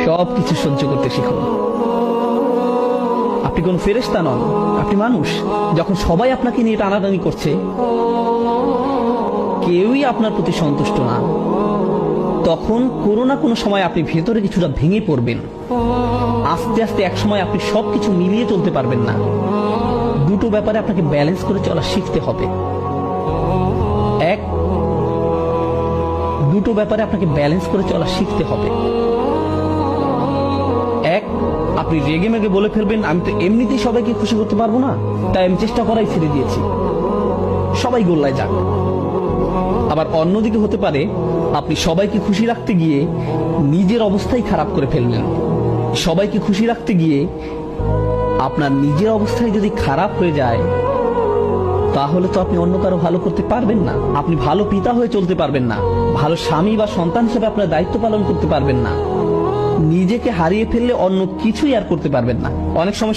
সবকিছু সহ্য করতে শিখুন। আপনি কোন ফেরেশতা নন, আপনি মানুষ। যখন সবাই আপনাকে নিয়ে টানাটানি করছে, কেউই আপনার প্রতি সন্তুষ্ট না, তখন কোনো না কোনো সময় আপনি ভেতরে কিছুটা ভেঙে পড়বেন। আস্তে আস্তে এক সময় আপনি সবকিছু মিলিয়ে চলতে পারবেন না। দুটো ব্যাপারে আপনাকে ব্যালেন্স করে চলা শিখতে হবে। দুটো ব্যাপারে আপনাকে ব্যালেন্স করে চলা শিখতে হবে। এক, আপনি রেগে মেগে বলে ফেলবেন, আমি তো এমনিতেই সবাইকে খুশি করতে পারবো না, তাই আমি চেষ্টা করাই ছেড়ে দিয়েছি, সবাই গোল্লায় যাক। আবার অন্যদিকে হতে পারে আপনি সবাইকে খুশি রাখতে গিয়ে নিজের অবস্থাই খারাপ করে ফেললেন। সবাইকে খুশি রাখতে গিয়ে আপনার নিজের অবস্থায় যদি খারাপ হয়ে যায়, তাহলে তো আপনি অন্য কারো ভালো করতে পারবেন না। আপনি ভালো পিতা হয়ে চলতে পারবেন না, ভালো স্বামী বা সন্তান হিসেবে আপনার দায়িত্ব পালন করতে পারবেন না। নিজেকে হারিয়ে ফেললে অন্য কিছুই আর করতে পারবেন না। অনেক সময়